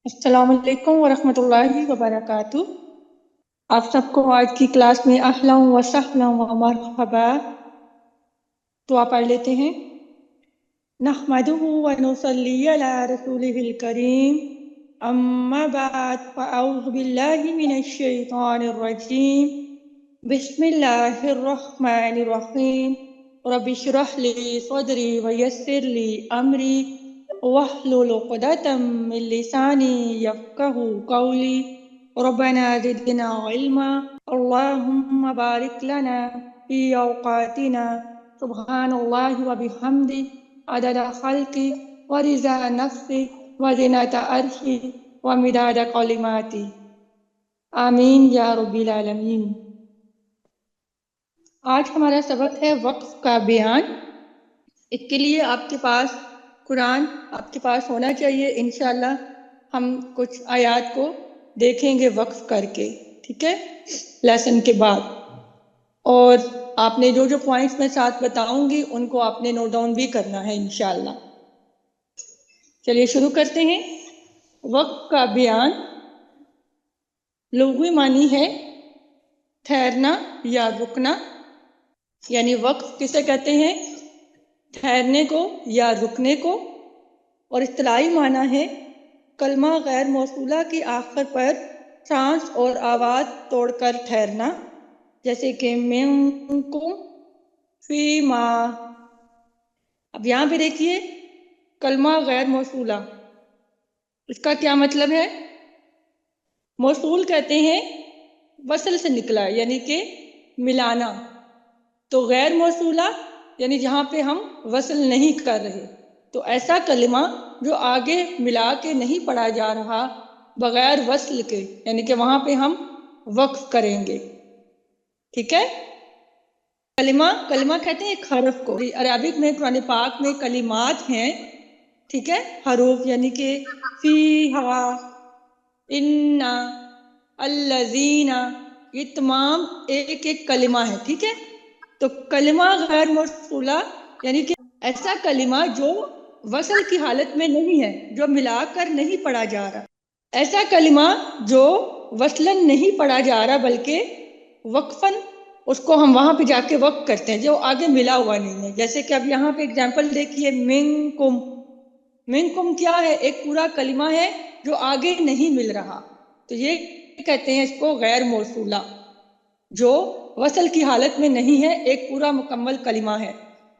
السلام علیکم ورحمۃ اللہ وبرکاتہ۔ آپ سب کو آج کی کلاس میں اہلا و سہلا و مرحبا۔ تو آپ پڑھ لیتے ہیں۔ نحمدہ و نصلی علی رسولہ الکریم، اما بعد فاعوذ باللہ من الشیطان الرجیم، بسم اللہ الرحمن الرحیم۔ رب اشرح لی صدری ویسر لی امری واحلل عقدۃ من لسانی یفقہوا قولی۔ ربنا زدنا علما، اللہم بارک لنا فی اوقاتنا، سبحان اللہ وبحمدہ، عدد خلقی ورضا نفسی وزنۃ عرشی ومداد کلماتی، آمین یا رب العالمین۔ آج ہمارا سبق ہے وقف کا بیان۔ اس کے لیے آپ کے پاس قرآن آپ کے پاس ہونا چاہیے۔ انشاءاللہ ہم کچھ آیات کو دیکھیں گے وقف کر کے، ٹھیک ہے، لیسن کے بعد۔ اور آپ نے جو پوائنٹس میں ساتھ بتاؤں گی ان کو آپ نے نوٹ ڈاؤن بھی کرنا ہے انشاءاللہ۔ چلیے شروع کرتے ہیں۔ وقف کا بیان لغوی معنی ہے ٹھہرنا یا رکنا، یعنی وقف کسے کہتے ہیں؟ ٹھہرنے کو یا رکنے کو۔ اور اصطلاحی معنی ہے کلمہ غیر موصولہ کی آخر پر سانس اور آواز توڑ کر ٹھہرنا، جیسے کہ منکم، فی ما۔ اب یہاں پہ دیکھیے کلمہ غیر موصولہ، اس کا کیا مطلب ہے؟ موصول کہتے ہیں وصل سے نکلا، یعنی کہ ملانا، تو غیر موصولہ یعنی جہاں پہ ہم وصل نہیں کر رہے، تو ایسا کلمہ جو آگے ملا کے نہیں پڑھا جا رہا بغیر وصل کے، یعنی کہ وہاں پہ ہم وقف کریں گے، ٹھیک ہے۔ کلمہ کہتے ہیں ایک حرف کو۔ عربک میں قرآن پاک میں کلمات ہیں، ٹھیک ہے، حروف، یعنی کہ فیہا، انا، الذین، یہ تمام ایک ایک کلمہ ہے، ٹھیک ہے۔ تو کلمہ غیر موصولہ یعنی کہ ایسا کلمہ جو وصل کی حالت میں نہیں ہے، جو ملا کر نہیں پڑھا جا رہا، ایسا کلمہ جو وصلاً نہیں پڑھا جا رہا بلکہ وقفاً اس کو ہم وہاں پہ جا کے وقف کرتے ہیں، جو آگے ملا ہوا نہیں ہے۔ جیسے کہ اب یہاں پہ اگزامپل دیکھیے، منکم۔ منکم کیا ہے؟ ایک پورا کلمہ ہے جو آگے نہیں مل رہا، تو یہ کہتے ہیں اس کو غیر موصولہ، جو وصل کی حالت میں نہیں ہے، ایک پورا مکمل کلمہ ہے۔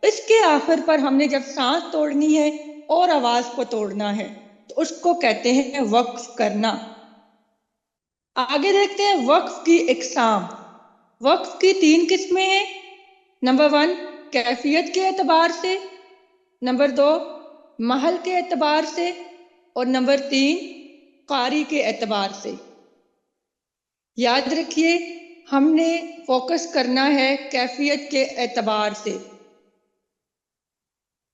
اس کے آخر پر ہم نے جب سانس توڑنی ہے اور آواز کو توڑنا ہے تو اس کو کہتے ہیں وقف کرنا۔ آگے دیکھتے ہیں وقف کی اقسام۔ وقف کی 3 قسمیں ہیں۔ نمبر 1 کیفیت کے اعتبار سے، نمبر 2 محل کے اعتبار سے، اور نمبر 3 قاری کے اعتبار سے۔ یاد رکھیے ہم نے فوکس کرنا ہے کیفیت کے اعتبار سے،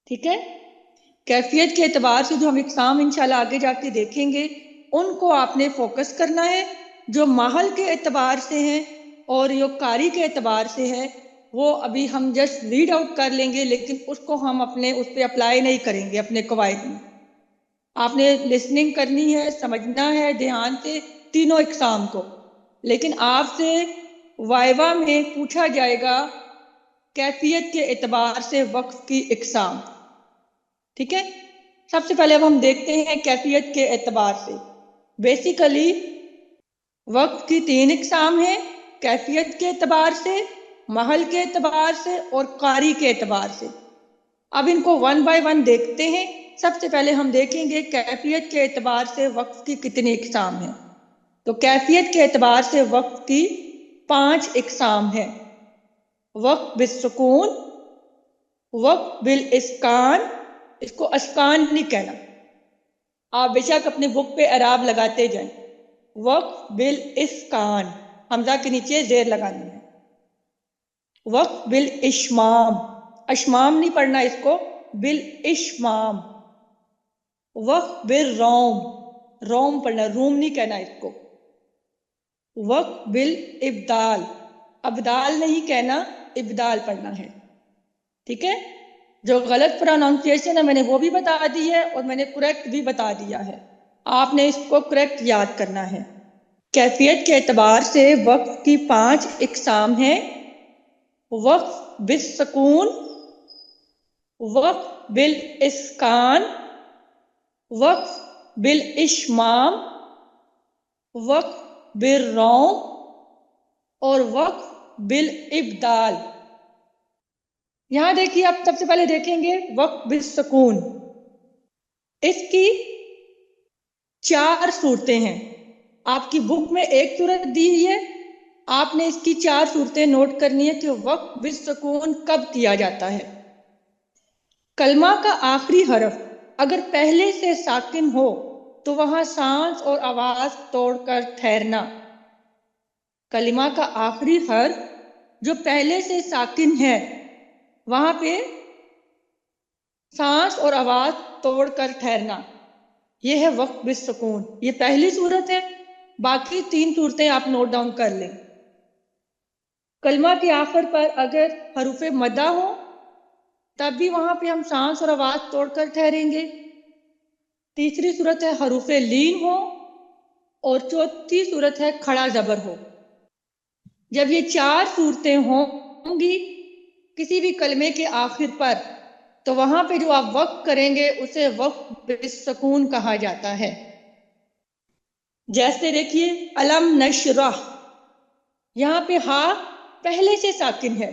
ٹھیک ہے۔ کیفیت کے اعتبار سے جو ہم اقسام انشاءاللہ آگے جا کے دیکھیں گے ان کو آپ نے فوکس کرنا ہے۔ جو محل کے اعتبار سے ہیں اور جو قاری کے اعتبار سے ہے وہ ابھی ہم جسٹ ریڈ آؤٹ کر لیں گے، لیکن اس کو ہم اس پہ اپلائی نہیں کریں گے اپنے قواعد میں۔ آپ نے لسننگ کرنی ہے، سمجھنا ہے دھیان سے تینوں اقسام کو، لیکن آپ سے وائوا میں پوچھا جائے گا کیفیت کے اعتبار سے وقف کی اقسام، ٹھیک ہے۔ سب سے پہلے اب ہم دیکھتے ہیں کیفیت کے اعتبار سے۔ بیسیکلی وقف کی 3 اقسام ہیں، کیفیت کے اعتبار سے، محل کے اعتبار سے اور قاری کے اعتبار سے۔ اب ان کو 1 بائی 1 دیکھتے ہیں۔ سب سے پہلے ہم دیکھیں گے کیفیت کے اعتبار سے وقف کی کتنی اقسام ہیں۔ تو کیفیت کے اعتبار سے وقف کی 5 اقسام ہیں۔ وقف بالسکون، وقف بالاسکان، اس کو اسکان نہیں کہنا، آپ بے شک اپنے بک پہ اعراب لگاتے جائیں۔ وقف بالاسکان، حمزہ کے نیچے زیر لگانی ہے۔ وقف بالاشمام، اشمام نہیں پڑھنا اس کو، بالاشمام۔ وقف بالروم، روم پڑھنا، روم نہیں کہنا اس کو۔ وقف بالابدال، ابدال نہیں کہنا، ابدال پڑھنا ہے، ٹھیک ہے۔ جو غلط پروننسیشن ہے میں نے وہ بھی بتا دی ہے اور میں نے کریکٹ بھی بتا دیا ہے۔ آپ نے اس کو کریکٹ یاد کرنا ہے۔ کیفیت کے اعتبار سے وقف کی 5 اقسام ہیں: وقف بالسکون، وقف بالاسکان، وقف بالاشمام، وقف بالروم اور وقف بالابدال۔ یہاں دیکھیے، آپ سب سے پہلے دیکھیں گے وقف بالسکون۔ اس کی 4 صورتیں ہیں۔ آپ کی بک میں ایک صورت دی ہوئی ہے، آپ نے اس کی 4 صورتیں نوٹ کرنی ہے کہ وقف بالسکون کب کیا جاتا ہے۔ کلمہ کا آخری حرف اگر پہلے سے ساکن ہو تو وہاں سانس اور آواز توڑ کر ٹھہرنا۔ کلمہ کا آخری حرف جو پہلے سے ساکن ہے وہاں پہ سانس اور آواز توڑ کر ٹھہرنا، یہ ہے وقف بالسکون۔ یہ پہلی صورت ہے، باقی 3 صورتیں آپ نوٹ ڈاؤن کر لیں۔ کلمہ کے آخر پر اگر حروف مدہ ہو تب بھی وہاں پہ ہم سانس اور آواز توڑ کر ٹھہریں گے۔ تیسری صورت ہے حروف لین ہو، اور چوتھی صورت ہے کھڑا زبر ہو۔ جب یہ 4 صورتیں ہوں گی کسی بھی کلمے کے آخر پر تو وہاں پہ جو آپ وقف کریں گے اسے وقف بالسکون کہا جاتا ہے۔ جیسے دیکھیے الم نشرح، یہاں پہ ہا پہلے سے ساکن ہے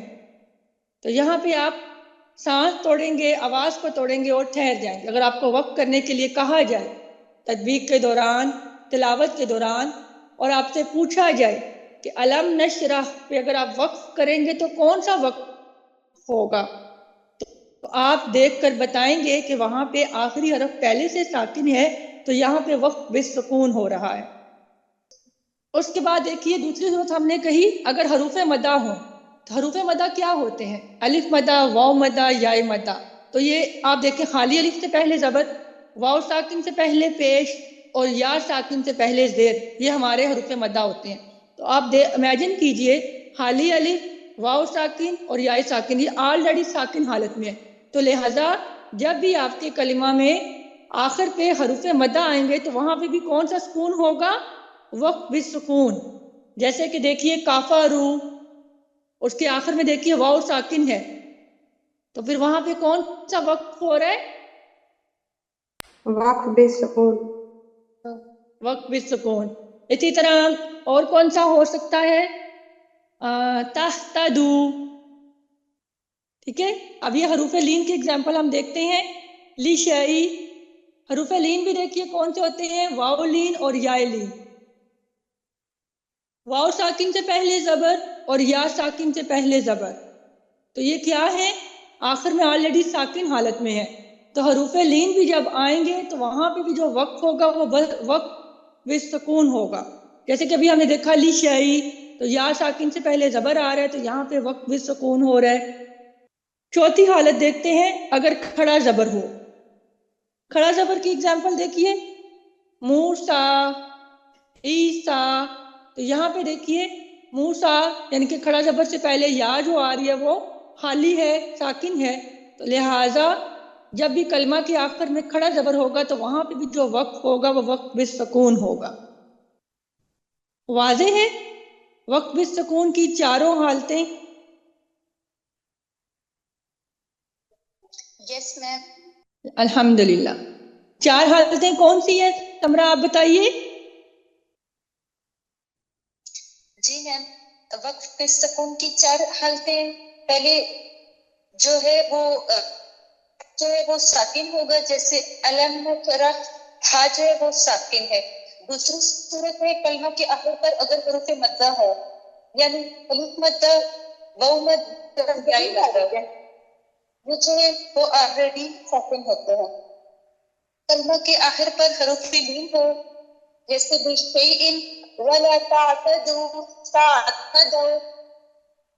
تو یہاں پہ آپ سانس توڑیں گے، آواز کو توڑیں گے اور ٹھہر جائیں گے۔ اگر آپ کو وقف کرنے کے لیے کہا جائے تطبیق کے دوران، تلاوت کے دوران، اور آپ سے پوچھا جائے کہ الم نشرح پہ اگر آپ وقف کریں گے تو کون سا وقف ہوگا، تو آپ دیکھ کر بتائیں گے کہ وہاں پہ آخری حرف پہلے سے ساکن ہے تو یہاں پہ وقف بالسکون ہو رہا ہے۔ اس کے بعد دیکھیے دوسری صورت ہم نے کہی اگر حروف مدہ ہوں تو حروف مدہ کیا ہوتے ہیں؟ الف مدہ، واو مدہ، یا مدہ۔ تو یہ آپ دیکھیں خالی الف سے پہلے زبر، واو ساکن سے پہلے پیش اور یا ساکن سے پہلے زیر، یہ ہمارے حروف مدہ ہوتے ہیں۔ تو آپ امیجن کیجئے خالی الف، واو ساکن اور یا ساکن، یہ آلریڈی ساکن حالت میں ہے، تو لہٰذا جب بھی آپ کے کلمہ میں آخر پہ حروف مدہ آئیں گے تو وہاں پہ بھی کون سا سکون ہوگا؟ وقف بالسکون۔ جیسے کہ دیکھیے کافرو، اس کے آخر میں دیکھیے واو ساکن ہے تو پھر وہاں پہ کون سا وقف ہو رہا ہے؟ وقف بالسکون۔ وقف بالسکون۔ اسی طرح اور کون سا ہو سکتا ہے؟ تہتدو، ٹھیک ہے۔ اب یہ حروف لین کی اگزامپل ہم دیکھتے ہیں۔ لشئی، حروف لین بھی دیکھیے کون سے ہوتے ہیں؟ واو لین اور یا لین۔ واو ساکن سے پہلے زبر اور یا ساکن سے پہلے زبر، تو یہ کیا ہے؟ آخر میں آلریڈی ساکن حالت میں ہے، تو حروف لین بھی جب آئیں گے تو وہاں پہ بھی جو وقف ہوگا وہ وقف بالسکون ہوگا۔ جیسے کہ ابھی ہم نے دیکھا لشئی، تو یا ساکن سے پہلے زبر آ رہا ہے تو یہاں پہ وقف بالسکون ہو رہا ہے۔ چوتھی حالت دیکھتے ہیں اگر کھڑا زبر ہو۔ کھڑا زبر کی اگزامپل دیکھیے موسیٰ، عیسیٰ، تو یہاں پہ دیکھیے موسیٰ یعنی کہ کھڑا زبر سے پہلے یا جو آ رہی ہے وہ خالی ہے، ساکن ہے، تو لہٰذا جب بھی کلمہ کے آخر میں کھڑا زبر ہوگا تو وہاں پہ بھی جو وقف ہوگا وہ وقف بالسکون ہوگا۔ واضح ہے وقف بالسکون کی 4 حالتیں؟ یس میم۔ الحمدللہ۔ 4 حالتیں کون سی ہیں سمرا آپ بتائیے؟ جی میم، وقف بالسکون کی 4 حالتیں، پہلے جو ہے وہ ساکن ہوگا، جیسے علم نشرح، ہا جو ہے وہ ساکن ہے۔ دوسری صورت ہے کلمہ کے آخر پر اگر حروف مدہ ہو، یعنی الف مدہ، واو مدہ، یا مدہ، وہ جو ہے وہ آلریڈی ساکن ہوتے ہیں۔ کلمہ کے آخر پر حروف لین ہو، جیسے بشیء ولا تعتدوا، تعتدوا،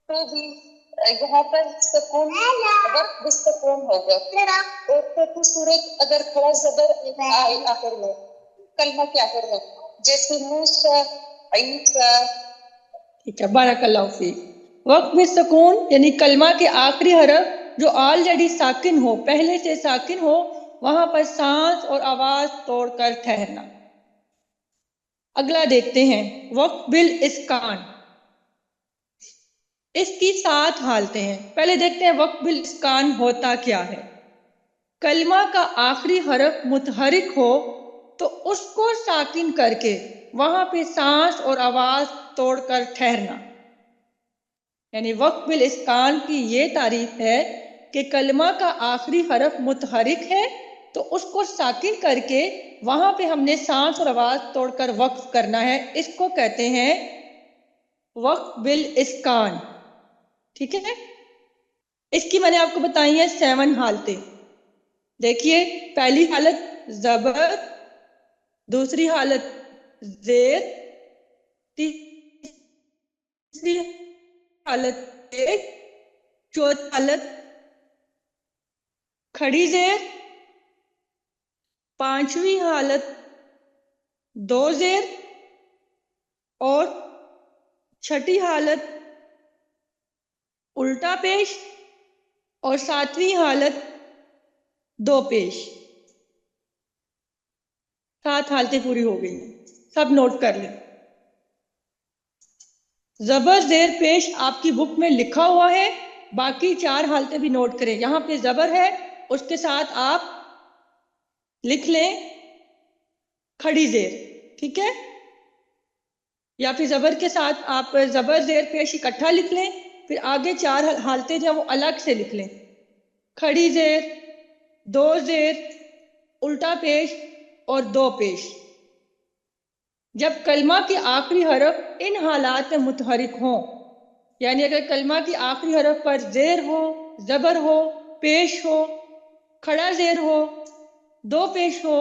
تو بھی یہاں پر سکون وقف بالسکون ہوگا۔ اور چوتھی صورت اگر کھڑا زبر آئے آخر میں، کلمہ کے آخر میں، جیسے موسیٰ، عیسیٰ۔ ٹھیک ہے، بارک اللہ فیک۔ وقف بالسکون یعنی کلمہ کے آخری حرف جو آلریڈی ساکن ہو، پہلے سے ساکن ہو، وہاں پر سانس اور آواز توڑ کر ٹھہرنا۔ اگلا دیکھتے ہیں وقف بالاسکان، اس کی 7 حالتیں ہیں. پہلے دیکھتے ہیں وقف بالاسکان ہوتا کیا ہے. کلمہ کا آخری حرف متحرک ہو تو اس کو ساکن کر کے وہاں پہ سانس اور آواز توڑ کر ٹھہرنا. یعنی وقف بالاسکان کی یہ تعریف ہے کہ کلمہ کا آخری حرف متحرک ہے تو اس کو ساکن کر کے وہاں پہ ہم نے سانس اور آواز توڑ کر وقف کرنا ہے. اس کو کہتے ہیں وقف بالاسکان. ٹھیک ہے، اس کی میں نے آپ کو بتائی ہیں 7 حالتیں. دیکھیے، پہلی حالت زبر، دوسری حالت زیر، تیسری حالت پیش، چوتھی حالت کھڑی زیر، پانچویں حالت دو زیر اور چھٹی حالت الٹا پیش اور ساتویں حالت دو پیش. 7 حالتیں پوری ہو گئی ہیں، سب نوٹ کر لیں. زبر زیر پیش آپ کی بک میں لکھا ہوا ہے، باقی 4 حالتیں بھی نوٹ کریں. یہاں پہ زبر ہے، اس کے ساتھ آپ لکھ لیں کھڑی زیر. ٹھیک ہے، یا پھر زبر کے ساتھ آپ زبر زیر پیش اکٹھا لکھ لیں، پھر آگے 4 حالتیں جو وہ الگ سے لکھ لیں. کھڑی زیر، دو زیر، الٹا پیش اور دو پیش. جب کلمہ کے آخری حرف ان حالات میں متحرک ہوں، یعنی اگر کلمہ کی آخری حرف پر زیر ہو، زبر ہو، پیش ہو، کھڑا زیر ہو، دو پیش ہو،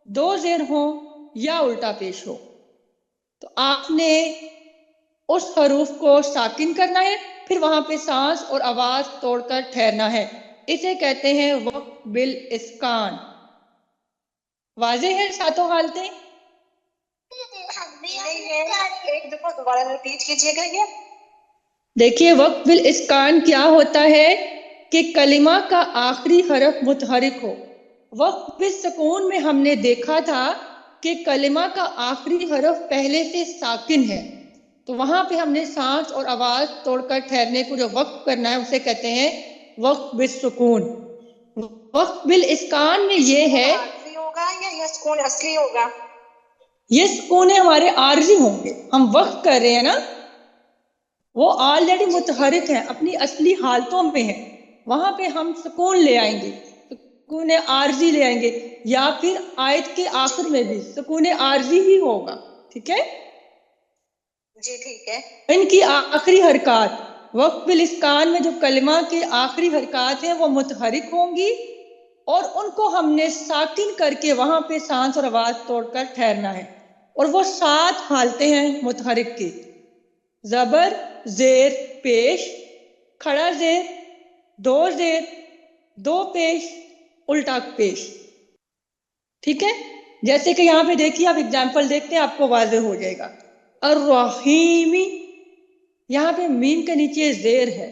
دو زیر ہو یا الٹا پیش ہو، تو آپ نے اس حروف کو ساکن کرنا ہے، پھر وہاں پہ سانس اور آواز توڑ کر ٹھہرنا ہے. اسے کہتے ہیں وقف بالاسکان. واضح ہے 7 حالتیں؟ ایک دفعہ دوبارہ ریپیٹ کیجیے گا. یہ دیکھیے وقف بالاسکان کیا ہوتا ہے کہ کلمہ کا آخری حرف متحرک ہو. وقف بالسکون میں ہم نے دیکھا تھا کہ کلمہ کا آخری حرف پہلے سے ساکن ہے، تو وہاں پہ ہم نے سانس اور آواز توڑ کر ٹھہرنے کو جو وقف کرنا ہے اسے کہتے ہیں وقف بالسکون. وقف بالاسکان میں یہ ہے ہوگا یا یہ سکون اصلی ہوگا؟ یہ سکون ہمارے عارضی ہوں گے. ہم وقف کر رہے ہیں نا، وہ آلریڈی متحرک ہیں، اپنی اصلی حالتوں میں ہیں. وہاں پہ ہم سکون لے آئیں گے، سکون عارضی لے آئیں گے، یا پھر آیت کے آخر میں بھی سکون عارضی ہی ہوگا. ٹھیک ہے جی، ٹھیک ہے. ان کی آخری حرکات وقف بالاسکان میں جو کلمہ کے آخری حرکات ہیں وہ متحرک ہوں گی اور ان کو ہم نے ساکن کر کے وہاں پہ سانس اور آواز توڑ کر ٹھہرنا ہے. اور وہ 7 حالتیں ہیں متحرک کی: زبر زیر پیش، کھڑا زیر، دو زیر، دو پیش، الٹا پیش. ٹھیک ہے، جیسے کہ یہاں پہ دیکھیے، آپ اگزامپل دیکھتے ہیں آپ کو واضح ہو جائے گا. الرحیمی، یہاں پہ میم کے نیچے زیر ہے،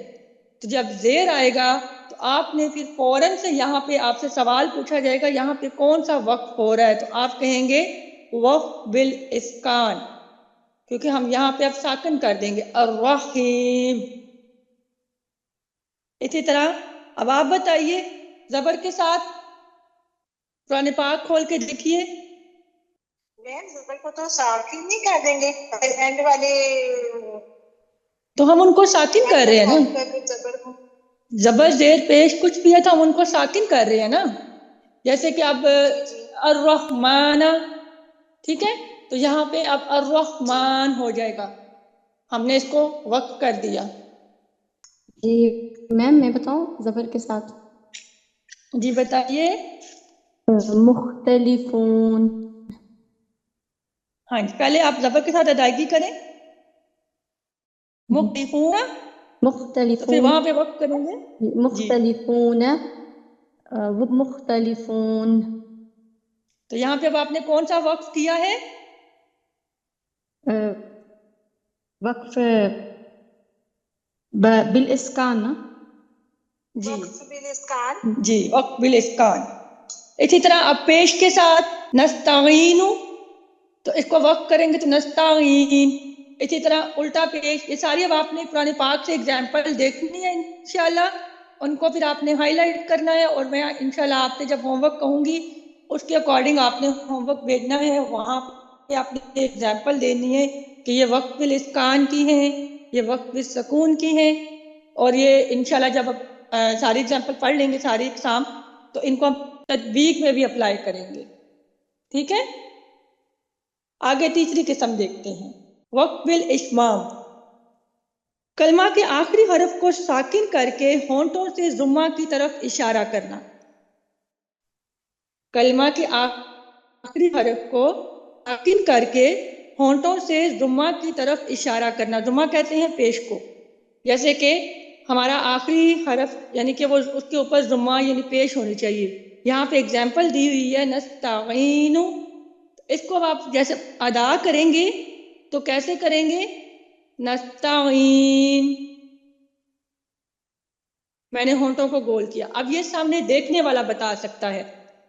تو جب زیر آئے گا تو آپ نے پھر فوراً سے یہاں پہ آپ سے سوال پوچھا جائے گا یہاں پہ کون سا وقف ہو رہا ہے، تو آپ کہیں گے وقف بالاسکان، کیونکہ ہم یہاں پہ اب ساکن کر دیں گے الرحیم. اسی طرح اب آپ بتائیے زبر کے ساتھ قرآن پاک کھول کے دیکھیے. زبر کو تو ساکن نہیں کر دیں گے، اینڈ والے تو ہم ان کو ساکن کر رہے ہیں نا، زبر زیر پیش کچھ بھی ہے تو ہم ان کو ساکن کر رہے ہیں نا. جیسے کہ اب الرحمن، ٹھیک ہے، تو یہاں پہ اب الرحمن ہو جائے گا، ہم نے اس کو وقف کر دیا. جی میم میں بتاؤں زبر کے ساتھ؟ جی بتائیے. مختلفون. ہاں جی، پہلے آپ زبر کے ساتھ ادائیگی کریں. مختلفون، تو پھر وہاں پہ وقف کریں گے. مختلفون، مختلفون. تو یہاں پہ اب آپ نے کون سا وقف کیا ہے؟ وقف بالاسکان. جی وقف بالاسکان، جی، وقف بالاسکان. اسی طرح اب پیش کے ساتھ نستعین، تو اس کو وقف کریں گے تو نستعین. اسی طرح الٹا پیش. یہ ساری اب آپ نے قرآن پاک سے اگزامپل دیکھنی ہے انشاءاللہ. ان کو پھر آپ نے ہائی لائٹ کرنا ہے اور میں انشاءاللہ آپ نے جب ہوم ورک کہوں گی اس کے اکارڈنگ آپ نے ہوم ورک بھیجنا ہے. وہاں پہ آپ نے اگزامپل دینی ہے کہ یہ وقف بالاسکان کی ہیں, یہ وقف بالسکون کی ہیں. اور یہ انشاءاللہ جب ساری اگزامپل پڑھ لیں گے ساری اقسام تو ان کو ہم تطبیق میں بھی اپلائی کریں گے. ٹھیک ہے. آگے تیسری قسم دیکھتے ہیں, وقف بالاشمام. کلمہ کے آخری حرف کو ساکن کر کے ہونٹوں سے ضمہ کی طرف اشارہ کرنا. کلمہ کے آخری حرف کو ساکن کر کے ہونٹوں سے ضمہ کی طرف اشارہ کرنا. ضمہ کہتے ہیں پیش کو. جیسے کہ ہمارا آخری حرف یعنی کہ وہ اس کے اوپر ضمہ یعنی پیش ہونی چاہیے. یہاں پہ اگزامپل دی ہوئی ہے نستعین. اس کو آپ جیسے ادا کریں گے تو کیسے کریں گے؟ نستعین. میں نے ہونٹوں کو گول کیا. اب یہ سامنے دیکھنے والا بتا سکتا ہے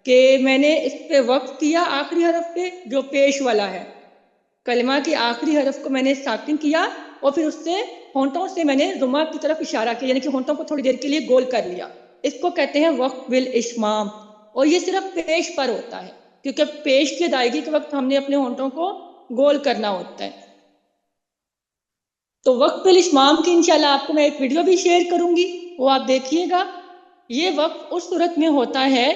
کہ میں نے اس پہ وقف کیا آخری حرف پہ جو پیش والا ہے. کلمہ کے آخری حرف کو میں نے ساکن کیا اور پھر اس سے ہونٹوں سے میں نے ضمہ کی طرف اشارہ کیا یعنی کہ ہونٹوں کو تھوڑی دیر کے لیے گول کر لیا. اس کو کہتے ہیں وقف بالاشمام. اور یہ صرف پیش پر ہوتا ہے کیونکہ پیش کی ادائیگی کے وقت ہم نے اپنے ہونٹوں کو گول کرنا ہوتا ہے. تو وقف بالاشمام کی انشاءاللہ آپ کو میں ایک ویڈیو بھی شیئر کروں گی, وہ آپ دیکھیے گا. یہ وقف اس صورت میں ہوتا ہے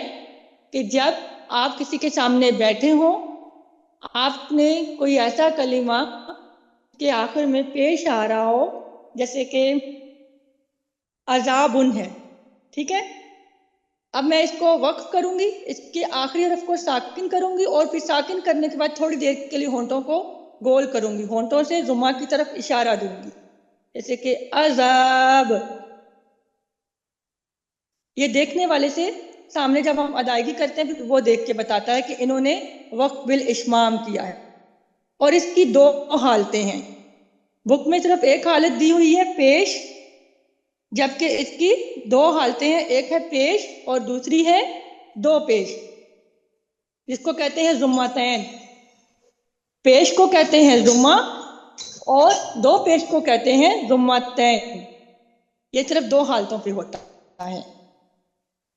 کہ جب آپ کسی کے سامنے بیٹھے ہوں, آپ نے کوئی ایسا کلمہ کہ آخر میں پیش آ رہا ہو جیسے کہ عذاب ہے. ٹھیک ہے. اب میں اس کو وقف کروں گی, اس کے آخری حرف کو ساکن کروں گی اور پھر ساکن کرنے کے بعد تھوڑی دیر کے لیے ہونٹوں کو گول کروں گی, ہونٹوں سے ضمہ کی طرف اشارہ دوں گی جیسے کہ عذاب. یہ دیکھنے والے سے سامنے جب ہم ادائیگی کرتے ہیں وہ دیکھ کے بتاتا ہے کہ انہوں نے وقف بالاشمام کیا ہے. اور اس کی دو حالتیں ہیں. بک میں صرف ایک حالت دی ہوئی ہے پیش, جبکہ اس کی دو حالتیں ہیں, ایک ہے پیش اور دوسری ہے دو پیش, جس کو کہتے ہیں ضمتین. پیش کو کہتے ہیں ضمہ اور دو پیش کو کہتے ہیں ضمتین. یہ صرف دو حالتوں پہ ہوتا ہے.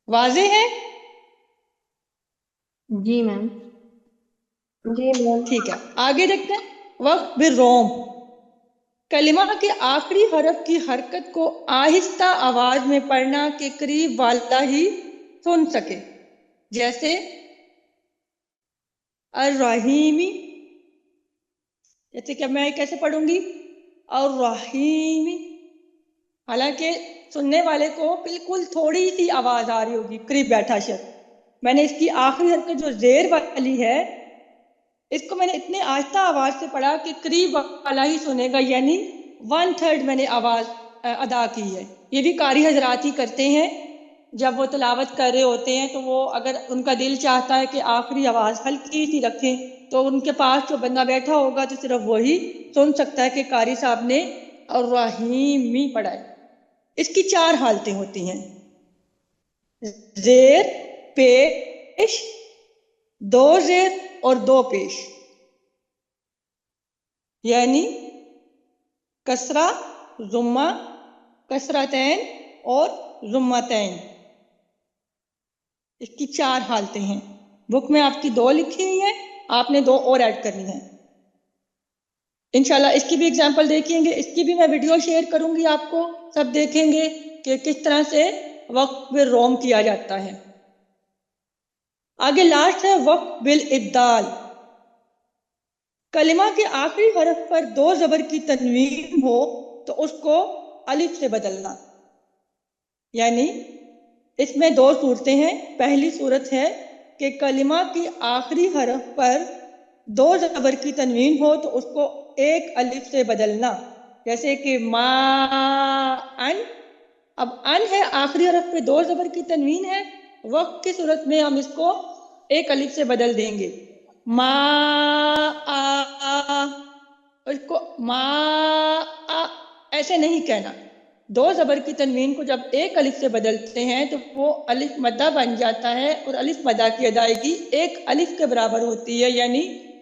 واضح ہے؟ جی میم. جی میم. ٹھیک ہے. آگے دیکھتے ہیں وقف بالروم. کلمہ کے آخری حرف کی حرکت کو آہستہ آواز میں پڑھنا کہ قریب والا ہی سن سکے. جیسے الرحیمی, جیسے کہ میں کیسے پڑھوں گی الرحیمی, حالانکہ سننے والے کو بالکل تھوڑی سی آواز آ رہی ہوگی قریب بیٹھا شخص. میں نے اس کی آخری حرکت جو زیر والی ہے اس کو میں نے اتنے آہستہ آواز سے پڑھا کہ قریب والا ہی سنے گا, یعنی 1/3 میں نے آواز ادا کی ہے. یہ بھی قاری حضرات ہی کرتے ہیں جب وہ تلاوت کر رہے ہوتے ہیں, تو وہ اگر ان کا دل چاہتا ہے کہ آخری آواز ہلکی سی رکھیں تو ان کے پاس جو بندہ بیٹھا ہوگا تو صرف وہی سن سکتا ہے کہ قاری صاحب نے الرحیمی پڑھا ہے. اس کی 4 حالتیں ہوتی ہیں, زیر, پیش, دو زیر اور دو پیش. یعنی کسرہ, ضمہ, کسرتین اور ضمتین. اس کی 4 حالتیں ہیں. بک میں آپ کی 2 لکھی ہوئی ہیں, آپ نے 2 اور ایڈ کرنی ہیں. انشاءاللہ اس کی بھی ایگزامپل دیکھیں گے, اس کی بھی میں ویڈیو شیئر کروں گی, آپ کو سب دیکھیں گے کہ کس طرح سے وقف بالروم کیا جاتا ہے. آگے لاسٹ ہے وقف بالابدال. کلمہ کے آخری حرف پر 2 زبر کی تنوین ہو تو اس کو الف سے بدلنا. یعنی اس میں 2 صورتیں ہیں. پہلی صورت ہے کہ کلمہ کی آخری حرف پر 2 زبر کی تنوین ہو تو اس کو ایک الف سے بدلنا, جیسے کہ ما ان. اب ان ہے, آخری حرف پہ 2 زبر کی تنوین ہے, وقف کی صورت میں ہم اس کو ایک الف سے بدل دیں گے, ما آ. اس کو ما آ ایسے نہیں کہنا. 2 زبر کی تنوین کو جب ایک الف سے بدلتے ہیں تو وہ الف مدہ بن جاتا ہے, اور الف مدہ کی ادائیگی ایک الف کے برابر ہوتی ہے, یعنی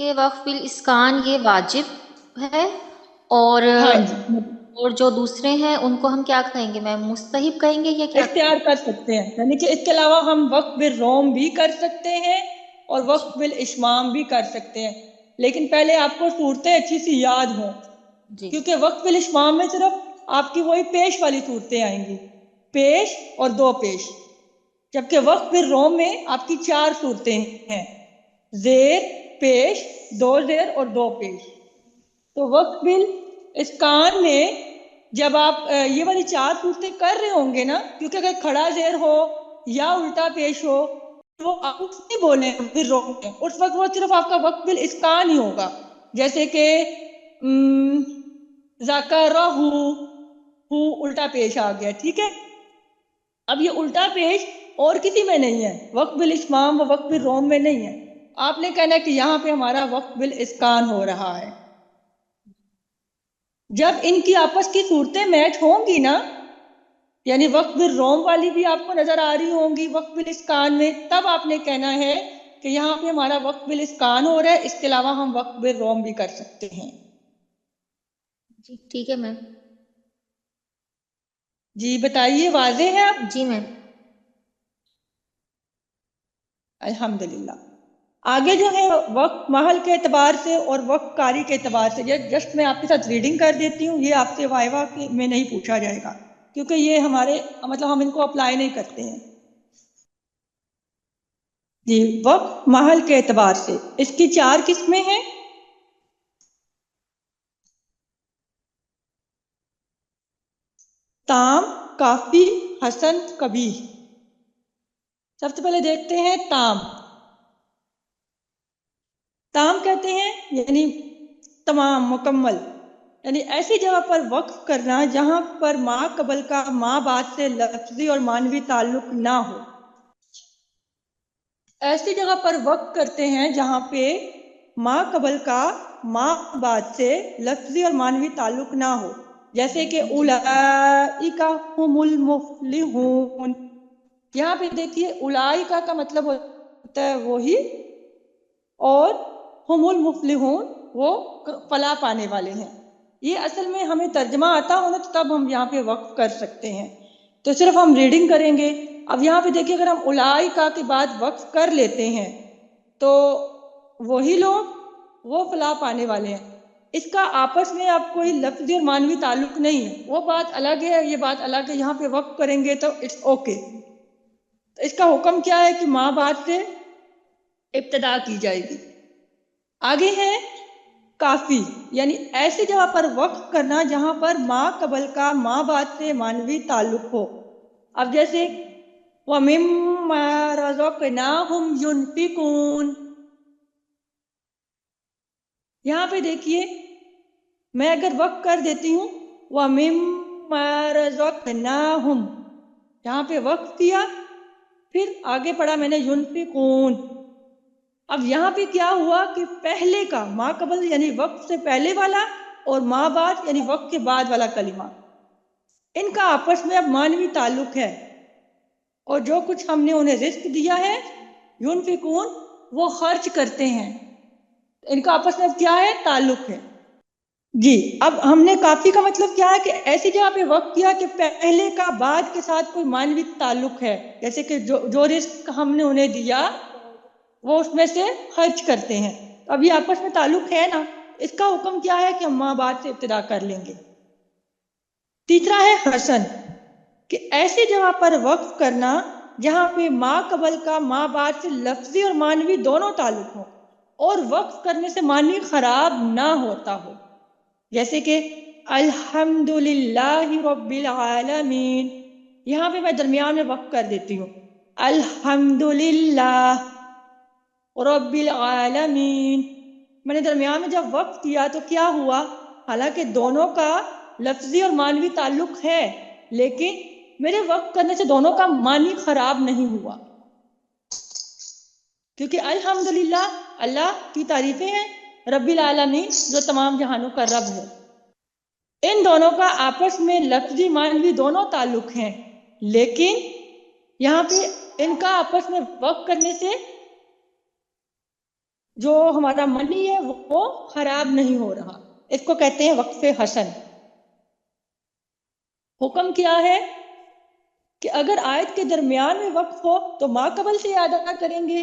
کہ وقف بالاسکان یہ واجب ہے، اور ہاں جی، جو دوسرے ہیں ان کو ہم کیا کہیں گے میم، مستحب کہیں گے یا کیا؟ اختیار کر سکتے ہیں، یعنی کہ اس کے علاوہ ہم وقف بالروم بھی کر سکتے ہیں اور وقف بالاشمام بھی کر سکتے ہیں، لیکن پہلے آپ کو صورتیں اچھی سی یاد ہوں، جی کیونکہ وقف بالاشمام میں صرف آپ کی وہی پیش والی صورتیں آئیں گی، پیش اور دو پیش، جبکہ وقف بالروم میں آپ کی 4 صورتیں ہیں، زیر، پیش، دو زیر اور دو پیش۔ تو وقف بالاسکان میں جب آپ یہ والی 4 صورتیں کر رہے ہوں گے نا، کیونکہ اگر کھڑا زیر ہو یا الٹا پیش ہو تو وہ آپ کچھ نہیں بولیں بالروم میں، اس وقت وہ صرف آپ کا وقف بالاسکان ہی ہوگا، جیسے کہ ذکرہ ہو الٹا پیش آ گیا، ٹھیک ہے۔ اب یہ الٹا پیش اور کسی میں نہیں ہے، وقف بالاشمام و وقف بالروم میں نہیں ہے، آپ نے کہنا ہے کہ یہاں پہ ہمارا وقف بالاسکان ہو رہا ہے۔ جب ان کی آپس کی صورتیں میچ ہوں گی نا، یعنی وقف بالروم والی بھی آپ کو نظر آ رہی ہوں گی وقف بالاسکان میں، تب آپ نے کہنا ہے کہ یہاں پہ ہمارا وقف بالاسکان ہو رہا ہے، اس کے علاوہ ہم وقف بالروم بھی کر سکتے ہیں۔ جی ٹھیک ہے میم۔ جی بتائیے، واضح ہے اب؟ جی میم۔ الحمدللہ۔ آگے جو ہے وقت محل کے اعتبار سے اور وقت کاری کے اعتبار سے، یہ جسٹ میں آپ کے ساتھ ریڈنگ کر دیتی ہوں، یہ آپ سے وائوا میں نہیں پوچھا جائے گا، کیونکہ یہ ہمارے مطلب ہم ان کو اپلائی نہیں کرتے ہیں۔ جی، وقت محل کے اعتبار سے اس کی 4 قسمیں ہیں۔ تام، کافی، حسن، قبیح۔ سب سے پہلے دیکھتے ہیں تام۔ تام کہتے ہیں یعنی تمام، مکمل، یعنی ایسی جگہ پر وقف کرنا جہاں پر ما قبل کا ما بعد سے لفظی اور معنوی تعلق نہ ہو۔ ایسی جگہ پر وقف کرتے ہیں جہاں پہ ما قبل کا ما بعد سے لفظی اور معنوی تعلق نہ ہو، جیسے کہ اولئک هم المفلحون۔ یہاں پہ دیکھیے اولئک کا مطلب ہوتا ہے وہی، اور ہم المفلحون وہ فلاح پانے والے ہیں۔ یہ اصل میں ہمیں ترجمہ آتا ہونا تو تب ہم یہاں پہ وقف کر سکتے ہیں، تو صرف ہم ریڈنگ کریں گے۔ اب یہاں پہ دیکھیے اگر ہم اولئک کے بعد وقف کر لیتے ہیں تو وہی لوگ وہ فلاح پانے والے ہیں، اس کا آپس میں اب کوئی لفظی اور معنوی تعلق نہیں ہے، وہ بات الگ ہے، یہ بات الگ ہے۔ یہاں پہ وقف کریں گے تو اٹس اوکے۔ اس کا حکم کیا ہے کہ ماں بعد سے ابتدا کی جائے گی۔ آگے ہے کافی، یعنی ایسی جگہ پر وقف کرنا جہاں پر ماں قبل کا ماں بعد سے معنوی تعلق ہو۔ اب جیسے وَمِمَّا رَزَقْنَاهُمْ يُنْفِقُونَ، یہاں پہ دیکھیے میں اگر وقف کر دیتی ہوں وَمِمَّا رَزَقْنَاهُمْ، یہاں پہ وقف کیا، پھر آگے پڑھا میں نے يُنْفِقُونَ۔ اب یہاں پہ کیا ہوا کہ پہلے کا ما قبل یعنی وقت سے پہلے والا اور ما بعد یعنی وقت کے بعد والا کلمہ، ان کا آپس میں اب معنوی تعلق ہے، اور جو کچھ ہم نے انہیں رزق دیا ہے ينفقون، وہ خرچ کرتے ہیں، ان کا آپس میں اب کیا ہے؟ تعلق ہے۔ جی، اب ہم نے کافی کا مطلب کیا ہے کہ ایسی جگہ پہ وقف کیا کہ پہلے کا بعد کے ساتھ کوئی معنوی تعلق ہے، جیسے کہ جو رزق ہم نے انہیں دیا وہ اس میں سے خرچ کرتے ہیں، اب یہ آپس میں تعلق ہے نا، اس کا حکم کیا ہے کہ ہم ماں بعد سے ابتدا کر لیں گے۔ تیسرا ہے حسن، کہ ایسی جگہ پر وقف کرنا جہاں پہ ماں قبل کا ماں بعد سے لفظی اور معنوی دونوں تعلق ہوں، اور وقف کرنے سے معنی خراب نہ ہوتا ہو، جیسے کہ الحمدللہ رب العالمین، یہاں پہ میں درمیان میں وقف کر دیتی ہوں الحمدللہ رب العالمین، میں نے درمیان میں جب وقف کیا تو کیا ہوا؟ حالانکہ دونوں کا لفظی اور معنوی تعلق ہے، لیکن میرے وقف کرنے سے دونوں کا معنی خراب نہیں ہوا، کیونکہ الحمدللہ اللہ کی تعریفیں ہیں، رب العالمین جو تمام جہانوں کا رب ہے، ان دونوں کا آپس میں لفظی معنوی دونوں تعلق ہیں، لیکن یہاں پہ ان کا آپس میں وقف کرنے سے جو ہمارا منی ہے وہ خراب نہیں ہو رہا، اس کو کہتے ہیں وقف حسن۔ حکم کیا ہے کہ اگر آیت کے درمیان میں وقف ہو تو ما قبل سے ادا کریں گے،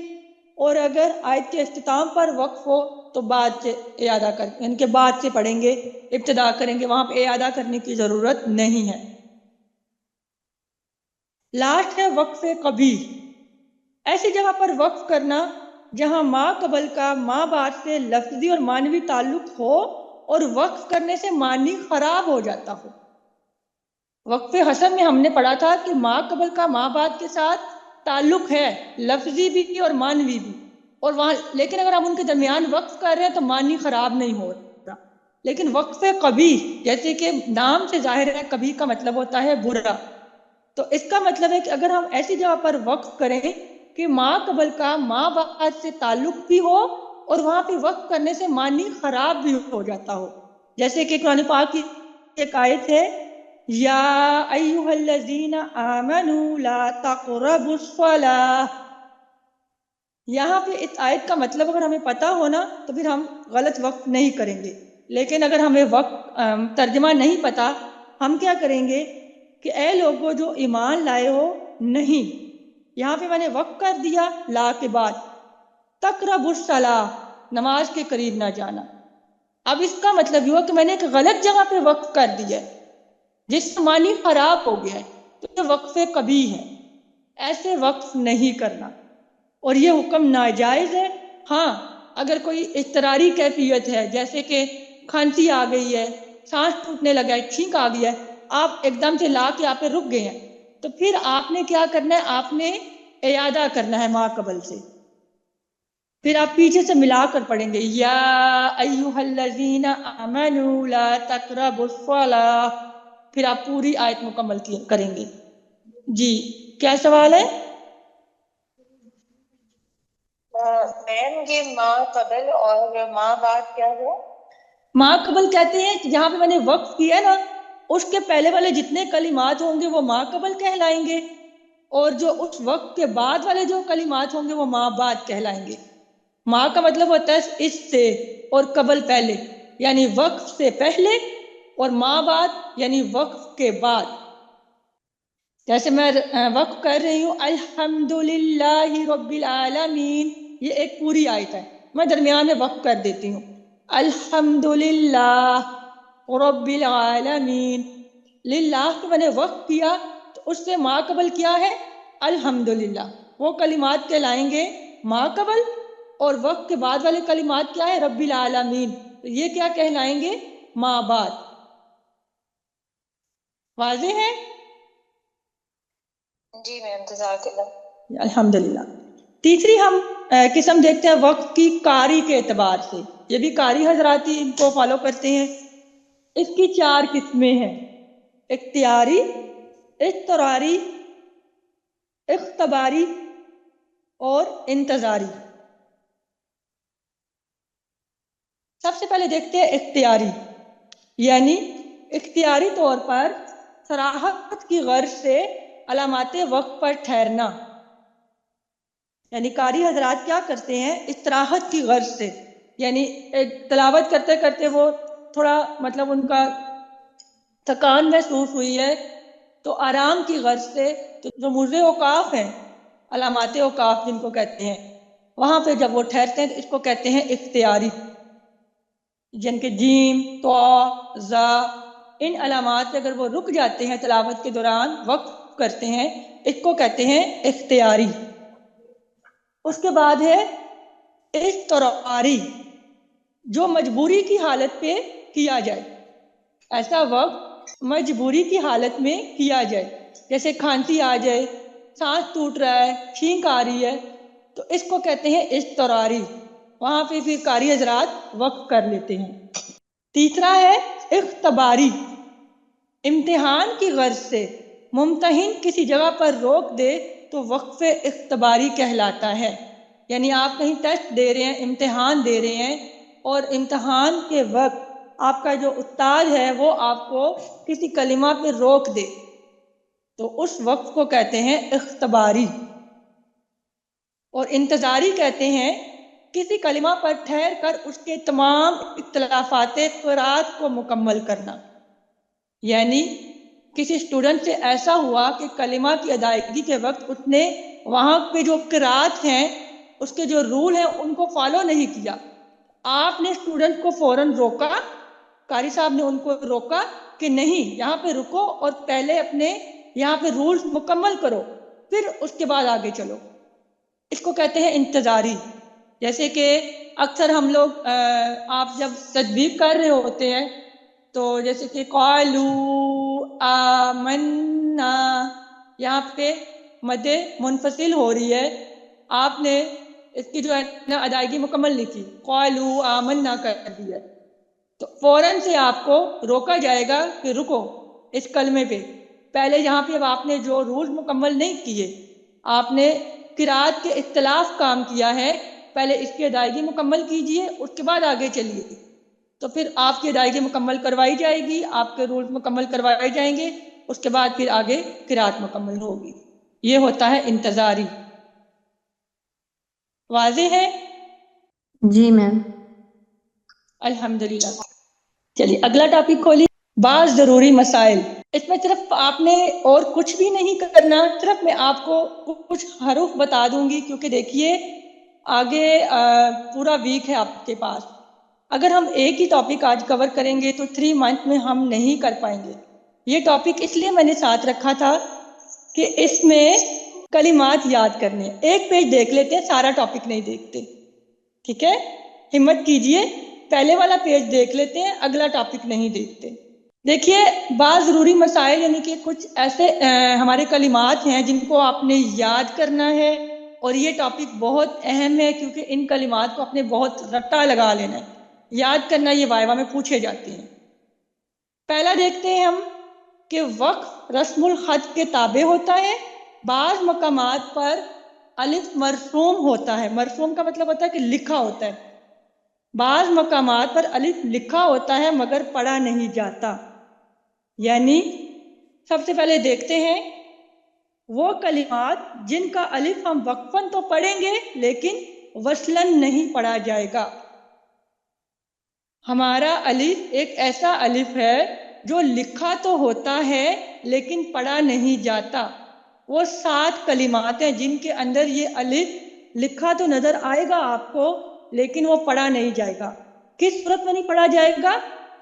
اور اگر آیت کے اختتام پر وقف ہو تو بعد سے اعادہ ان کے بعد سے پڑھیں گے، ابتدا کریں گے، وہاں پہ اعادہ کرنے کی ضرورت نہیں ہے۔ لاسٹ ہے وقف کبھی، ایسی جگہ پر وقف کرنا جہاں ما قبل کا ما بعد سے لفظی اور معنوی تعلق ہو اور وقف کرنے سے معنی خراب ہو جاتا ہو۔ وقف حسن میں ہم نے پڑھا تھا کہ ما قبل کا ما بعد کے ساتھ تعلق ہے، لفظی بھی اور معنوی بھی، اور وہاں لیکن اگر ہم ان کے درمیان وقف کر رہے ہیں تو معنی خراب نہیں ہو رہا۔ لیکن وقف کبھی، جیسے کہ نام سے ظاہر ہے کبھی کا مطلب ہوتا ہے برا، تو اس کا مطلب ہے کہ اگر ہم ایسی جگہ پر وقف کریں کہ ما قبل کا ما بعد سے تعلق بھی ہو اور وہاں پہ وقف کرنے سے معنی خراب بھی ہو جاتا ہو، جیسے کہ قرآن پاک کی ایک آیت ہے یا ایھا الذین آمنوا لا تقربوا الصلاۃ۔ یہاں پہ اس آیت کا مطلب اگر ہمیں پتہ ہونا تو پھر ہم غلط وقف نہیں کریں گے، لیکن اگر ہمیں ترجمہ نہیں پتہ، ہم کیا کریں گے کہ اے لوگوں جو ایمان لائے ہو، نہیں، یہاں پہ میں نے وقف کر دیا لا کے بعد، تقربوا الصلاۃ، نماز کے قریب نہ جانا۔ اب اس کا مطلب یہ ہوا کہ میں نے ایک غلط جگہ پہ وقف کر دیا ہے جس سے معنی خراب ہو گیا ہے، تو یہ وقف کبھی ہے، ایسے وقف نہیں کرنا، اور یہ حکم ناجائز ہے۔ ہاں اگر کوئی اضطراری کیفیت ہے، جیسے کہ کھانسی آ گئی ہے، سانس ٹوٹنے لگا ہے، چھینک آ گیا ہے، آپ ایک دم سے لا کے آپ پہ رک گئے ہیں، تو پھر آپ نے کیا کرنا ہے، آپ نے اعادہ کرنا ہے ما قبل سے، پھر آپ پیچھے سے ملا کر پڑھیں گے یا ایھا الذین آمنوا لا تقربوا الصلاۃ، پھر آپ پوری آیت مکمل کریں گے۔ جی کیا سوال ہے؟ میم یہ ما قبل اور ما بعد کیا ہوا؟ ما قبل کہتے ہیں کہ جہاں پہ میں نے وقف کیا نا، اس کے پہلے والے جتنے کلمات ہوں گے وہ ما قبل کہلائیں گے، اور جو اس وقت کے بعد والے جو کلمات ہوں گے وہ ما بعد کہلائیں گے۔ ما کا مطلب ہوتا ہے اس سے، اور قبل پہلے یعنی وقف سے پہلے، اور ما بعد یعنی وقف کے بعد۔ جیسے میں وقف کر رہی ہوں الحمدللہ رب العالمین، یہ ایک پوری آیت ہے، میں درمیان میں وقف کر دیتی ہوں الحمدللہ رب العالمین، للہ کو میں نے وقف کیا تو اس سے ما قبل کیا ہے الحمدللہ، وہ کلمات کہلائیں گے ما قبل، اور وقت کے بعد والے کلمات کیا ہے رب العالمین، تو یہ کیا کہلائیں گے ما بعد۔ واضح ہے؟ جی میم جزاک اللہ۔ الحمدللہ۔ تیسری ہم قسم دیکھتے ہیں وقف کی قاری کے اعتبار سے، یہ بھی قاری حضرات ہی ان کو فالو کرتے ہیں۔ اس کی 4 قسمیں ہیں، اختیاری، اضطراری، اختباری اور انتظاری۔ سب سے پہلے دیکھتے ہیں اختیاری، یعنی اختیاری طور پر صراحت کی غرض سے علامات وقف پر ٹھہرنا، یعنی قاری حضرات کیا کرتے ہیں استراحت کی غرض سے، یعنی تلاوت کرتے کرتے وہ تھوڑا مطلب ان کا تھکان محسوس ہوئی ہے تو آرام کی غرض سے جو مرز اوقاف ہیں، علامات اوقاف جن کو کہتے ہیں، وہاں پہ جب وہ ٹھہرتے ہیں تو اس کو کہتے ہیں اختیاری، جن کے جیم، تو، زا، ان علامات پہ اگر وہ رک جاتے ہیں تلاوت کے دوران وقف کرتے ہیں، اس کو کہتے ہیں اختیاری۔ اس کے بعد ہے اضطراری، جو مجبوری کی حالت پہ کیا جائے، ایسا وقف مجبوری کی حالت میں کیا جائے، جیسے کھانسی آ جائے، سانس ٹوٹ رہا ہے، چھینک آ رہی ہے، تو اس کو کہتے ہیں اضطراری، وہاں پہ پھر قاری حضرات وقف کر لیتے ہیں۔ تیسرا ہے اختباری، امتحان کی غرض سے ممتحن کسی جگہ پر روک دے تو وقف اختباری کہلاتا ہے، یعنی آپ کہیں ٹیسٹ دے رہے ہیں، امتحان دے رہے ہیں، اور امتحان کے وقت آپ کا جو استاد ہے وہ آپ کو کسی کلمہ پہ روک دے تو اس وقت کو کہتے ہیں اختباری۔ اور انتظاری کہتے ہیں کسی کلمہ پر ٹھہر کر اس کے تمام اختلافات قرات کو مکمل کرنا. یعنی کسی اسٹوڈنٹ سے ایسا ہوا کہ کلمہ کی ادائیگی کے وقت اس نے وہاں پہ جو قرات ہیں اس کے جو رول ہیں ان کو فالو نہیں کیا. آپ نے اسٹوڈنٹ کو فوراً روکا، قاری صاحب نے ان کو روکا کہ نہیں، یہاں پہ رکو اور پہلے اپنے یہاں پہ رولز مکمل کرو، پھر اس کے بعد آگے چلو. اس کو کہتے ہیں انتظاری. جیسے کہ اکثر ہم لوگ آپ جب تجوید کر رہے ہوتے ہیں تو جیسے کہ قالوا آمنا، یہاں پہ مد منفصل ہو رہی ہے، آپ نے اس کی جو ہے نا ادائیگی مکمل نہیں کی، قالوا آمنا کر دیا، تو فوراً سے آپ کو روکا جائے گا کہ رکو اس کلمے پہ. پہلے یہاں پہ اب آپ نے جو رول مکمل نہیں کیے، آپ نے قرات کے اختلاف کام کیا ہے، پہلے اس کی ادائیگی مکمل کیجئے، اس کے بعد آگے چلیے. تو پھر آپ کی ادائیگی مکمل کروائی جائے گی، آپ کے رولز مکمل کروائے جائیں گے، اس کے بعد پھر آگے قرات مکمل ہوگی. یہ ہوتا ہے انتظاری. واضح ہے؟ جی میم. الحمدللہ. چلیے اگلا ٹاپک کھولی، بعض ضروری مسائل. اس میں صرف آپ نے اور کچھ بھی نہیں کرنا، صرف میں آپ کو کچھ حروف بتا دوں گی، کیونکہ دیکھیے آگے پورا ویک ہے آپ کے پاس. اگر ہم ایک ہی ٹاپک آج کور کریں گے تو 3 منتھ میں ہم نہیں کر پائیں گے. یہ ٹاپک اس لیے میں نے ساتھ رکھا تھا کہ اس میں کلمات یاد کرنے. ایک پیج دیکھ لیتے ہیں، سارا ٹاپک نہیں دیکھتے، ٹھیک ہے؟ ہمت کیجئے، پہلے والا پیج دیکھ لیتے ہیں، اگلا ٹاپک نہیں دیکھتے. دیکھیے بعض ضروری مسائل یعنی کہ کچھ ایسے ہمارے کلمات ہیں جن کو آپ نے یاد کرنا ہے، اور یہ ٹاپک بہت اہم ہے کیونکہ ان کلمات کو آپ نے بہت رٹا لگا لینا ہے، یاد کرنا. یہ وائوا میں پوچھے جاتے ہیں. پہلا دیکھتے ہیں ہم کہ وقف رسم الخط کے تابع ہوتا ہے. بعض مقامات پر الف مرسوم ہوتا ہے. مرسوم کا مطلب ہوتا ہے کہ لکھا ہوتا ہے. بعض مقامات پر الف لکھا ہوتا ہے مگر پڑھا نہیں جاتا. یعنی سب سے پہلے دیکھتے ہیں وہ کلمات جن کا الف ہم وقفاً تو پڑھیں گے لیکن وصلاً نہیں پڑھا جائے گا. ہمارا الف ایک ایسا الف ہے جو لکھا تو ہوتا ہے لیکن پڑھا نہیں جاتا. وہ 7 کلمات ہیں جن کے اندر یہ الف لکھا تو نظر آئے گا آپ کو لیکن وہ پڑھا نہیں جائے گا. کس صورت میں نہیں پڑھا جائے گا؟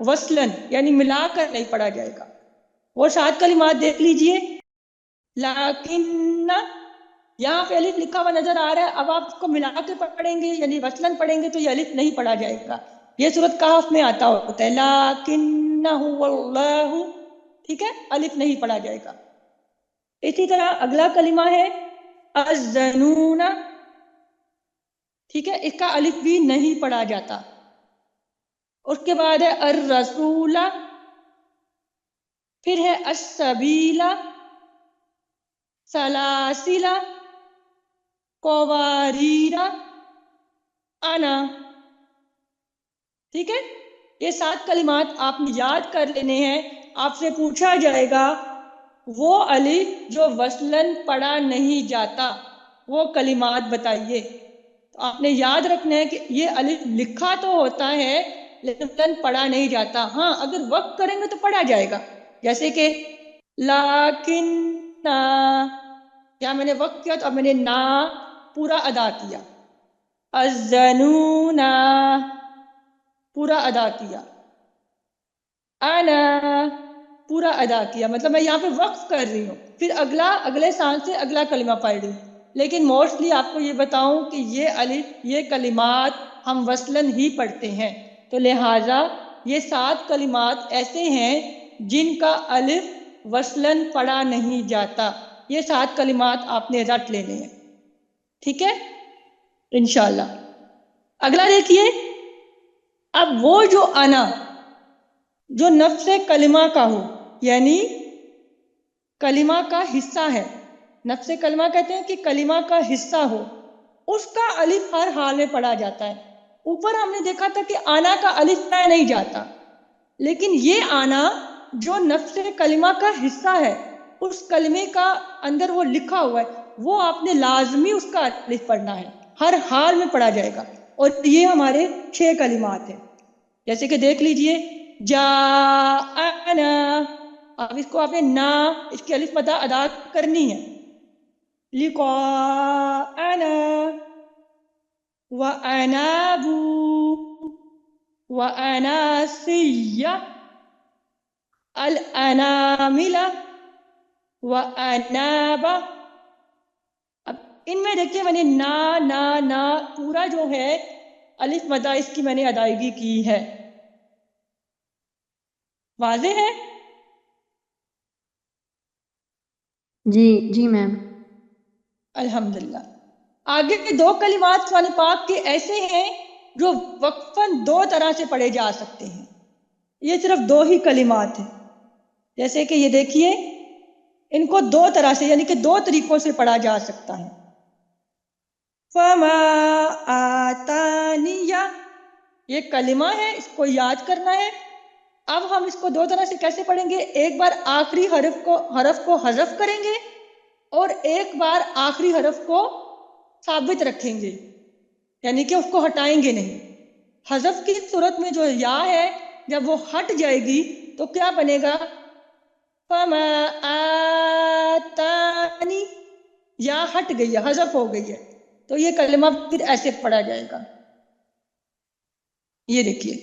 وصلاً، یعنی ملا کر نہیں پڑھا جائے گا. وہ 7 کلمات دیکھ لیجئے. لیکن یہاں پہ الف لکھا ہوا نظر آ رہا ہے، اب آپ اس کو ملا کے پڑھیں گے یعنی وصلاً پڑھیں گے تو یہ الف نہیں پڑھا جائے گا. یہ صورت کاف میں آتا ہوتا ہے، لیکنہ اللہ، ٹھیک ہے؟ الف نہیں پڑھا جائے گا. اسی طرح اگلا کلمہ ہے الظنون، ٹھیک ہے؟ اس کا الف بھی نہیں پڑھا جاتا. اس کے بعد ہے الرسول، پھر ہے السبیل، سلاسل، قواریر، انا، ٹھیک ہے؟ یہ 7 کلمات آپ نے یاد کر لینے ہیں. آپ سے پوچھا جائے گا وہ الف جو وصلاً پڑھا نہیں جاتا وہ کلمات بتائیے. تو آپ نے یاد رکھنا ہے کہ یہ الف لکھا تو ہوتا ہے لیکن پڑھا نہیں جاتا. ہاں اگر وقت کریں گے تو پڑھا جائے گا. جیسے کہ لیکن، یا میں نے وقت کیا تو اب میں نے نا پورا ادا کیا. الظنون پورا ادا کیا. انا پورا ادا کیا، مطلب میں یہاں پہ وقف کر رہی ہوں. پھر اگلے سانس سے اگلا کلمہ پڑھ رہی ہوں. لیکن موسٹلی آپ کو یہ بتاؤں کہ یہ الف، یہ کلمات ہم وصلاً ہی پڑھتے ہیں. تو لہٰذا یہ 7 کلمات ایسے ہیں جن کا الف وصلاً پڑھا نہیں جاتا. یہ 7 کلمات آپ نے رٹ لینے ہیں، ٹھیک ہے؟ انشاءاللہ. اگلا دیکھیے، اب وہ جو انا جو نفس کلمہ کا ہو، یعنی کلمہ کا حصہ ہے. نفس کلمہ کہتے ہیں کہ کلمہ کا حصہ ہو، اس کا الف ہر حال میں پڑھا جاتا ہے. اوپر ہم نے دیکھا تھا کہ آنا کا الف پہ نہیں جاتا، لیکن یہ آنا جو نفس کلمہ کا حصہ ہے، اس کلمے کا اندر وہ لکھا ہوا ہے، وہ آپ نے لازمی اس کا الف پڑھنا ہے، ہر حال میں پڑھا جائے گا. اور یہ ہمارے 6 کلمات ہیں. جیسے کہ دیکھ لیجئے جاءنا، اب اس کو آپ نے نا اس کی الف مدہ ادا کرنی ہے. لقاءنا وأنابوا وأناسيا الأنامل وأناب. اب ان میں دیکھیے میں نے نا پورا جو ہے الف مدہ اس کی میں نے ادائیگی کی ہے. واضح ہے؟ جی میم. الحمدللہ. آگے کے 2 کلمات قرآن پاک کے ایسے ہیں جو وقفاً 2 طرح سے پڑھے جا سکتے ہیں. یہ صرف 2 ہی کلمات ہیں. جیسے کہ یہ دیکھیے ان کو 2 طرح سے یعنی کہ 2 طریقوں سے پڑھا جا سکتا ہے. فما آتانیہ یہ کلمہ ہے، اس کو یاد کرنا ہے. اب ہم اس کو 2 طرح سے کیسے پڑھیں گے؟ ایک بار آخری حرف کو حذف کریں گے اور ایک بار آخری حرف کو ثابت رکھیں گے، یعنی کہ اس کو ہٹائیں گے نہیں. حذف کی صورت میں جو یا ہے جب وہ ہٹ جائے گی تو کیا بنے گا؟ فما آتانی، یا ہٹ گئی ہے، حذف ہو گئی ہے، تو یہ کلمہ پھر ایسے پڑھا جائے گا. یہ دیکھیے.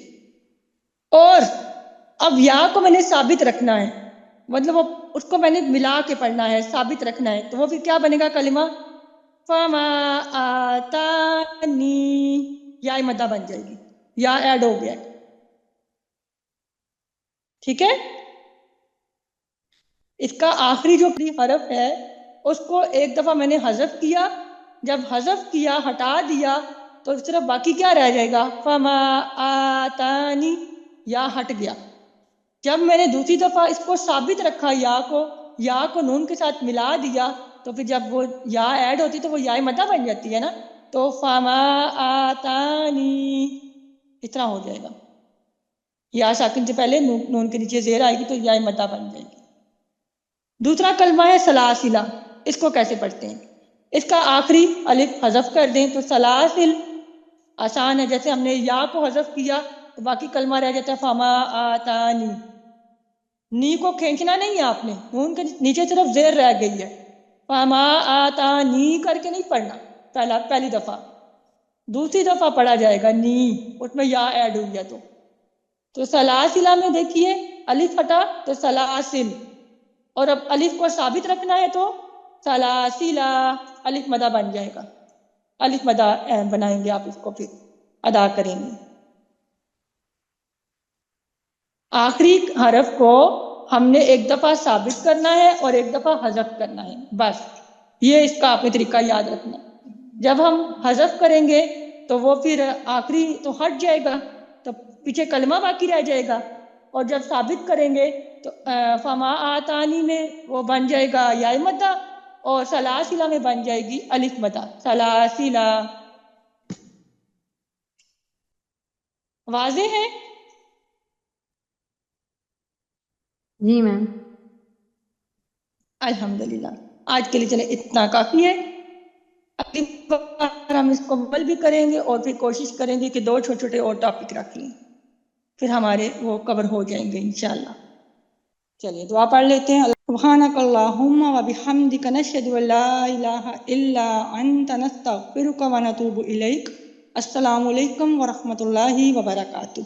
اور اب یا کو میں نے ثابت رکھنا ہے، مطلب اس کو میں نے ملا کے پڑھنا ہے، ثابت رکھنا ہے. تو وہ پھر کیا بنے گا کلمہ؟ فما آتانی، یا مدہ بن جائے گی، یا ایڈ ہو گیا. ٹھیک ہے. اس کا آخری جو حرف ہے اس کو ایک دفعہ میں نے حذف کیا، جب حذف کیا ہٹا دیا تو صرف باقی کیا رہ جائے گا؟ فما آتانی، یا ہٹ گیا. جب میں نے دوسری دفعہ اس کو ثابت رکھا یا کو نون کے ساتھ ملا دیا تو پھر جب وہ یا ایڈ ہوتی تو وہ یا مدہ بن جاتی ہے نا، تو فما آتانی اس طرح ہو جائے گا. یا ساکن سے پہلے نون کے نیچے زیر آئے گی تو یا مدہ بن جائے گی. دوسرا کلمہ ہے سلاسلہ. اس کو کیسے پڑھتے ہیں؟ اس کا آخری الف حذف کر دیں تو سلاسل آسان ہے. جیسے ہم نے یا کو حذف کیا تو باقی کلمہ رہ جاتا ہے فما آتانی. نی کو کھینچنا نہیں ہے آپ نے، نون کے نیچے صرف زیر رہ گئی ہے. فما آتانی کر کے نہیں پڑھنا پہلی دفعہ، دوسری دفعہ پڑھا جائے گا نی، اس میں یا ایڈ ہوئی ہے. تو سلاسلہ میں دیکھیے الف ہٹا تو سلاسل، اور اب الف کو ثابت رکھنا ہے تو سلاسلہ، الف مدہ بن جائے گا. الف مدہ بنائیں گے آپ، اس کو پھر ادا کریں گے. آخری حرف کو ہم نے ایک دفعہ ثابت کرنا ہے اور ایک دفعہ حذف کرنا ہے، بس یہ اس کا آپ نے طریقہ یاد رکھنا. جب ہم حذف کریں گے تو وہ پھر آخری تو ہٹ جائے گا تو پیچھے کلمہ باقی رہ جائے گا، اور جب ثابت کریں گے تو فما آتانی میں وہ بن جائے گا یا مدہ، اور سلاسلہ میں بن جائے گی الف مدہ. سلاسلہ. واضح ہے؟ جی میم. الحمدللہ. آج کے لیے چلے اتنا کافی ہے. اگلی بار ہم اس کو عمل بھی کریں گے اور پھر کوشش کریں گے کہ 2 چھوٹے چھوٹے اور ٹاپک رکھ لیں، پھر ہمارے وہ کور ہو جائیں گے انشاءاللہ. چلیے دعا پڑھ لیتے ہیں. سبحانک اللہم و بحمدک نشہد ان لا الہ الا انت نستغفرک و نتوب الیک. السلام علیکم ورحمۃ اللہ وبرکاتہ.